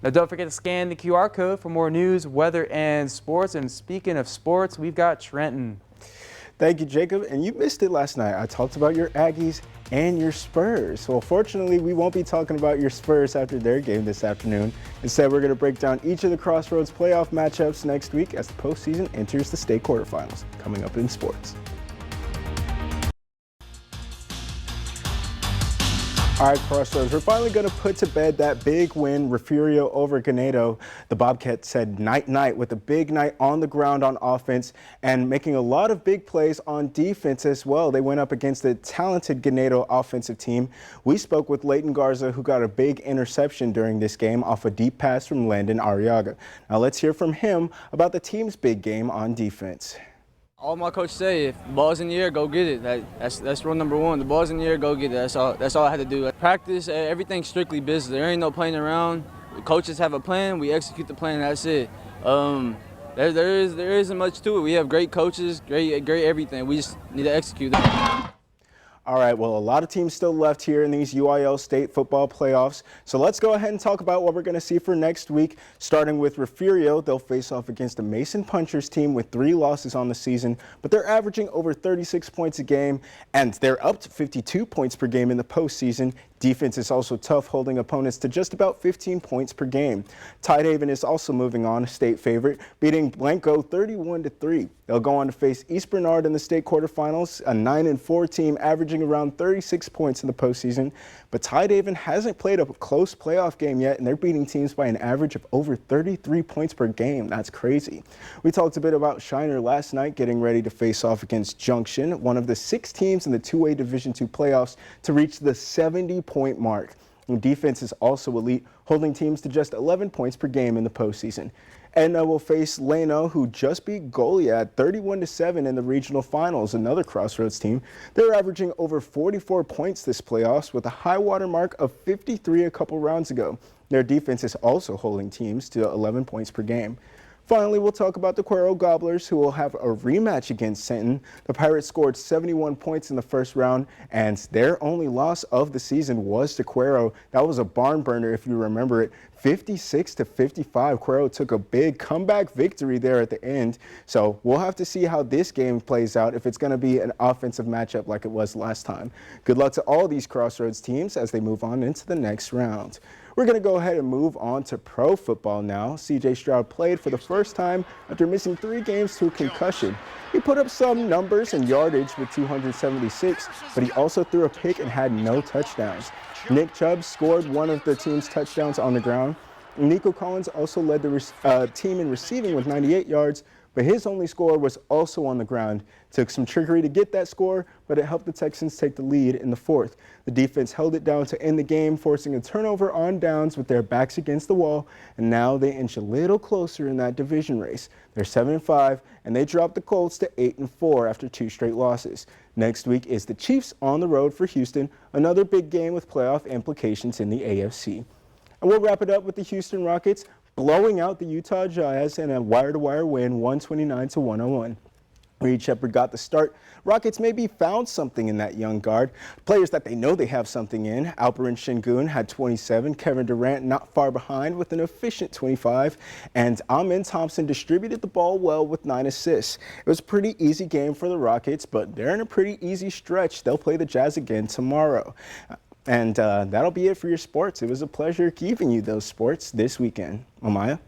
Now don't forget to scan the QR code for more news, weather, and sports. And speaking of sports, we've got Trenton. Thank you, Jacob. And you missed it last night. I talked about your Aggies and your Spurs. Well, fortunately, we won't be talking about your Spurs after their game this afternoon. Instead, we're going to break down each of the Crossroads playoff matchups next week as the postseason enters the state quarterfinals. Coming up in sports. All right, Crossroads, we're finally going to put to bed that big win, Refugio over Ganado. The Bobcats said night-night with a big night on the ground on offense and making a lot of big plays on defense as well. They went up against the talented Ganado offensive team. We spoke with Leighton Garza, who got a big interception during this game off a deep pass from Landon Arriaga. Now let's hear from him about the team's big game on defense. All my coach say, if the ball's in the air, go get it. That's rule number one. The ball's in the air, go get it. That's all I had to do. Practice, everything's strictly business. There ain't no playing around. The coaches have a plan. We execute the plan. That's it. There isn't much to it. We have great coaches, great everything. We just need to execute them. All right, well, a lot of teams still left here in these UIL state football playoffs. So let's go ahead and talk about what we're going to see for next week. Starting with Refugio, they'll face off against the Mason Punchers team with 3 losses on the season, but they're averaging over 36 points a game, and they're up to 52 points per game in the postseason. Defense is also tough, holding opponents to just about 15 points per game. Tidehaven is also moving on, a state favorite, beating Blanco 31-3. They'll go on to face East Bernard in the state quarterfinals, a 9-4 team averaging around 36 points in the postseason. But Tidehaven hasn't played a close playoff game yet, and they're beating teams by an average of over 33 points per game. That's crazy. We talked a bit about Shiner last night, getting ready to face off against Junction, one of the 6 teams in the 2A Division II playoffs to reach the 70-point mark. And defense is also elite, holding teams to just 11 points per game in the postseason. Edna will face Leno, who just beat Goliad 31-7 in the regional finals, another Crossroads team. They're averaging over 44 points this playoffs with a high water mark of 53 a couple rounds ago. Their defense is also holding teams to 11 points per game. Finally, we'll talk about the Cuero Gobblers, who will have a rematch against Trenton. The Pirates scored 71 points in the first round, and their only loss of the season was to Cuero. That was a barn burner, if you remember it. 56-55. Cuero took a big comeback victory there at the end. So we'll have to see how this game plays out, if it's going to be an offensive matchup like it was last time. Good luck to all these Crossroads teams as they move on into the next round. We're going to go ahead and move on to pro football now. C.J. Stroud played for the first time after missing 3 games to a concussion. He put up some numbers and yardage with 276, but he also threw a pick and had no touchdowns. Nick Chubb scored one of the team's touchdowns on the ground. Nico Collins also led the team in receiving with 98 yards, but his only score was also on the ground. Took some trickery to get that score, but it helped the Texans take the lead in the 4th. The defense held it down to end the game, forcing a turnover on downs with their backs against the wall, and now they inch a little closer in that division race. They're 7-5, and they dropped the Colts to 8-4 after 2 straight losses. Next week is the Chiefs on the road for Houston, another big game with playoff implications in the AFC. And we'll wrap it up with the Houston Rockets blowing out the Utah Jazz in a wire-to-wire win, 129-101. Reed Shepherd got the start. Rockets maybe found something in that young guard. Players that they know they have something in. Alperen Sengun had 27. Kevin Durant not far behind with an efficient 25. And Amen Thompson distributed the ball well with 9 assists. It was a pretty easy game for the Rockets, but they're in a pretty easy stretch. They'll play the Jazz again tomorrow. And that'll be it for your sports. It was a pleasure giving you those sports this weekend. Amaya?